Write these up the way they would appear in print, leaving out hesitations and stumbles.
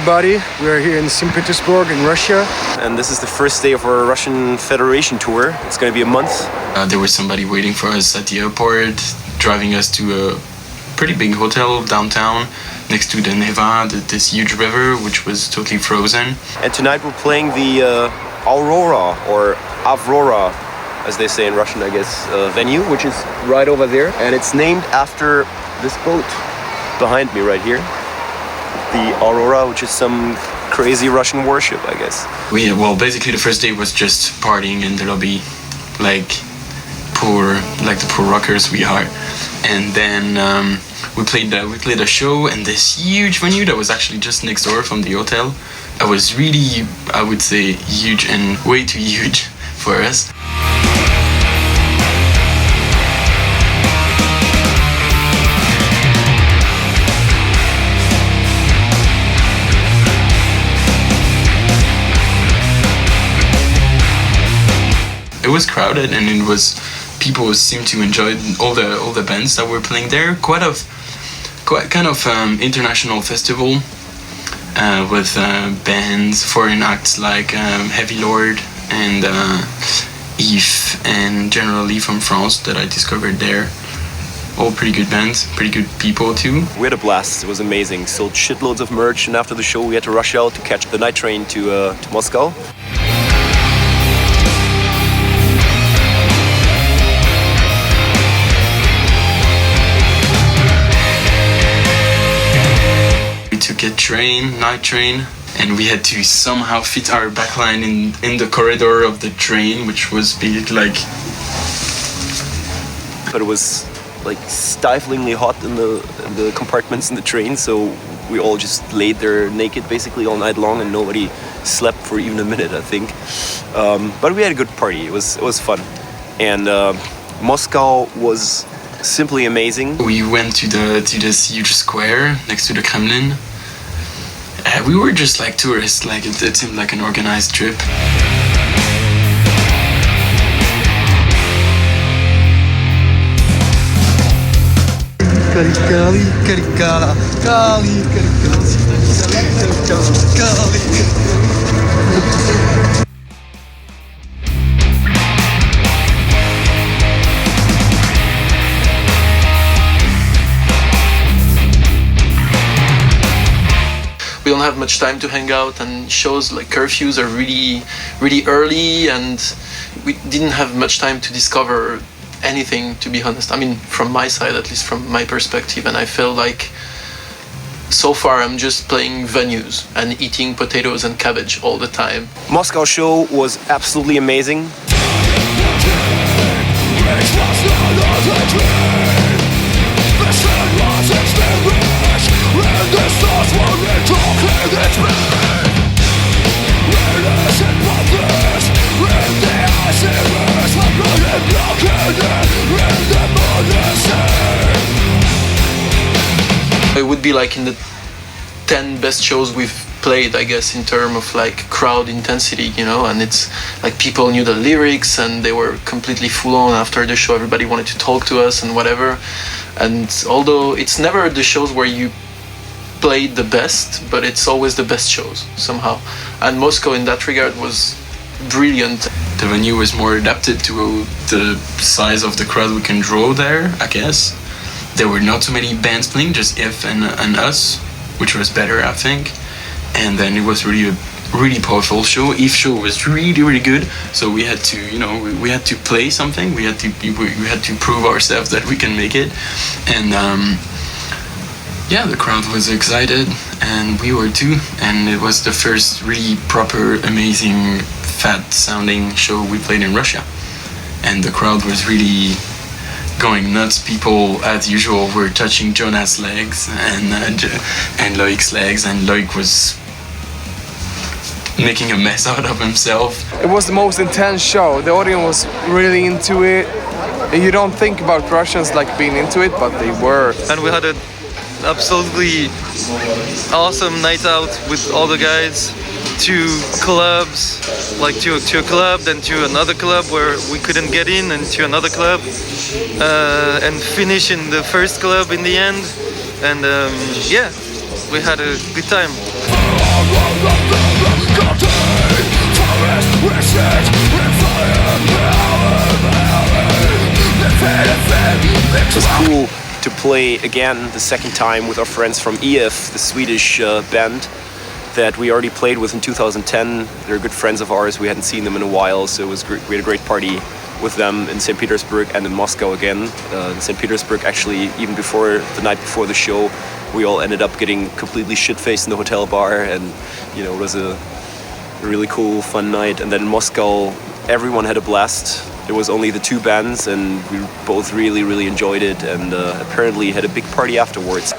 everybody. We are here in St Petersburg in Russia. And this is the first day of our Russian Federation tour. It's going to be a month. There was somebody waiting for us at the airport, driving us to a pretty big hotel downtown next to the Neva, this huge river, which was totally frozen. And tonight we're playing the Aurora, or Avrora, as they say in Russian, I guess, venue, which is right over there. And it's named after this boat behind me right here. The Aurora, which is some crazy Russian warship, I guess. Well, basically the first day was just partying in the lobby, like the poor rockers we are. And then we played a show in this huge venue that was actually just next door from the hotel. It was really, I would say, huge and way too huge for us. It was crowded, and people seemed to enjoy all the bands that were playing there. Quite kind of international festival with bands, foreign acts like Heavy Lord and Eve and General Lee from France that I discovered there. All pretty good bands, pretty good people too. We had a blast. It was amazing. Sold shitloads of merch, and after the show we had to rush out to catch the night train to Moscow. Took a night train, and we had to somehow fit our backline in the corridor of the train, which was big, like. But it was like stiflingly hot in the compartments in the train, so we all just laid there naked basically all night long, and nobody slept for even a minute, I think. But we had a good party. It was fun, and Moscow was simply amazing. We went to this huge square next to the Kremlin. We were just like tourists, like it seemed like an organized trip. We don't have much time to hang out, and shows like curfews are really, really early, and we didn't have much time to discover anything, to be honest. I mean, from my side, at least from my perspective, and I feel like so far I'm just playing venues and eating potatoes and cabbage all the time. Moscow show was absolutely amazing. It would be like in the 10 best shows we've played, I guess, in terms of like crowd intensity, you know, and it's like people knew the lyrics and they were completely full on after the show. Everybody wanted to talk to us and whatever. And although it's never the shows where you played the best, but it's always the best shows somehow. And Moscow in that regard was brilliant. The venue was more adapted to the size of the crowd we can draw there, I guess. There were not too many bands playing, just If and us, which was better, I think. And then it was really a really powerful show. If show was really, really good, so we had to, you know, we had to play something. We had to prove ourselves that we can make it. And yeah, the crowd was excited, and we were too. And it was the first really proper, amazing, fat-sounding show we played in Russia. And the crowd was really going nuts. People, as usual, were touching Jonas' legs and Loic's legs, and Loic was making a mess out of himself. It was the most intense show. The audience was really into it. You don't think about Russians like being into it, but they were. And we had an absolutely awesome night out with all the guys. 2 clubs, like to a club, then to another club where we couldn't get in, and to another club, and finish in the first club in the end. And yeah, we had a good time. It was cool to play again the second time with our friends from EF, the Swedish band that we already played with in 2010. They're good friends of ours. We hadn't seen them in a while, so it was great. We had a great party with them in St Petersburg and in Moscow again. In St Petersburg, actually, even before the night before the show, we all ended up getting completely shit-faced in the hotel bar, and it was a really cool, fun night. And then in Moscow, everyone had a blast. There was only the two bands, and we both really, really enjoyed it, and apparently had a big party afterwards.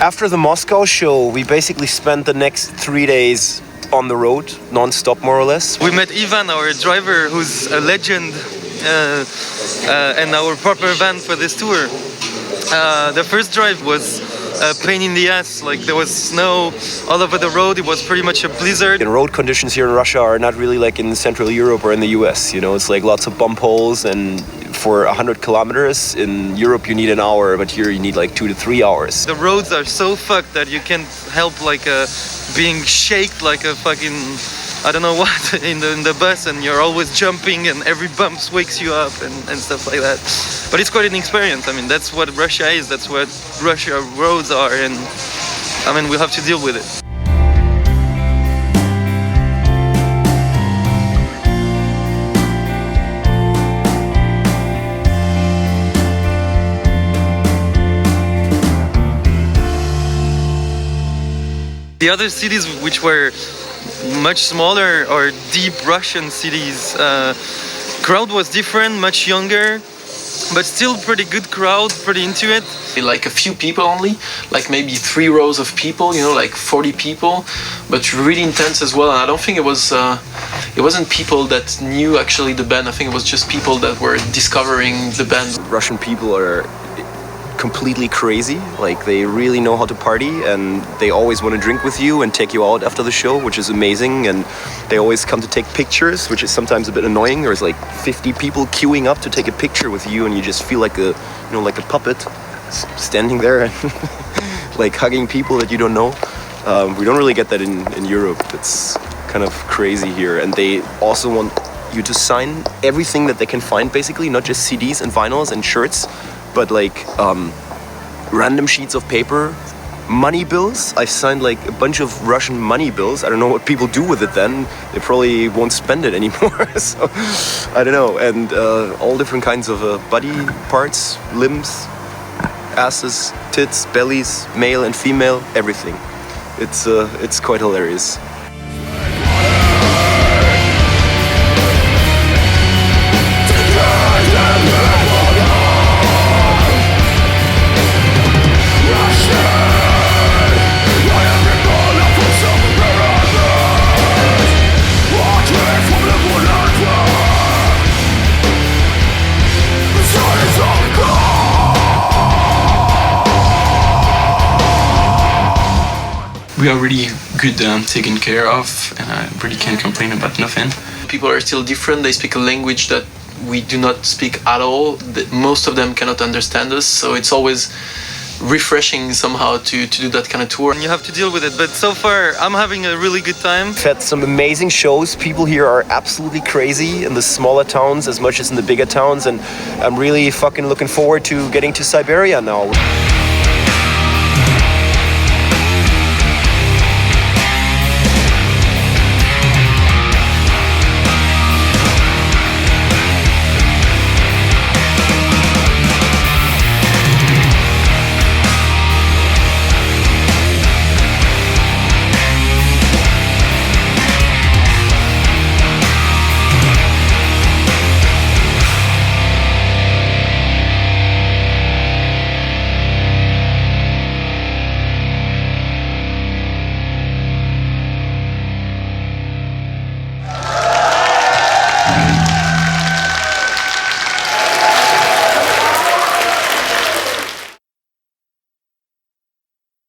After the Moscow show, we basically spent the next 3 days on the road, non-stop more or less. We met Ivan, our driver, who's a legend and our proper van for this tour. The first drive was a pain in the ass. Like, there was snow all over the road. It was pretty much a blizzard. And road conditions here in Russia are not really like in Central Europe or in the US. It's like lots of bump holes, and for 100 kilometers in Europe you need an hour, but here you need like 2 to 3 hours. The roads are so fucked that you can't help being shaked like a fucking, I don't know what, in the bus, and you're always jumping and every bump wakes you up and stuff like that. But it's quite an experience. I mean, that's what Russia is, that's what Russia roads are, and I mean, we'll have to deal with it. The other cities which were much smaller or deep Russian cities, crowd was different, much younger, but still pretty good crowd, pretty into it. Like a few people only, like maybe 3 rows of people, like 40 people, but really intense as well. And I don't think it wasn't people that knew actually the band. I think it was just people that were discovering the band. Russian people are completely crazy. Like, they really know how to party, and they always want to drink with you and take you out after the show, which is amazing. And they always come to take pictures, which is sometimes a bit annoying. There's like 50 people queuing up to take a picture with you, and you just feel like a puppet standing there and like hugging people that you don't know. We don't really get that in Europe. It's kind of crazy here. And they also want you to sign everything that they can find, basically, not just CDs and vinyls and shirts, but like random sheets of paper, money bills. I signed like a bunch of Russian money bills. I don't know what people do with it then. They probably won't spend it anymore. So I don't know. And all different kinds of body parts, limbs, asses, tits, bellies, male and female, everything. It's quite hilarious. We are really good taken care of, and I really can't complain about nothing. People are still different. They speak a language that we do not speak at all. Most of them cannot understand us, so it's always refreshing somehow to do that kind of tour. And you have to deal with it, but so far I'm having a really good time. We've had some amazing shows. People here are absolutely crazy in the smaller towns as much as in the bigger towns, and I'm really fucking looking forward to getting to Siberia now.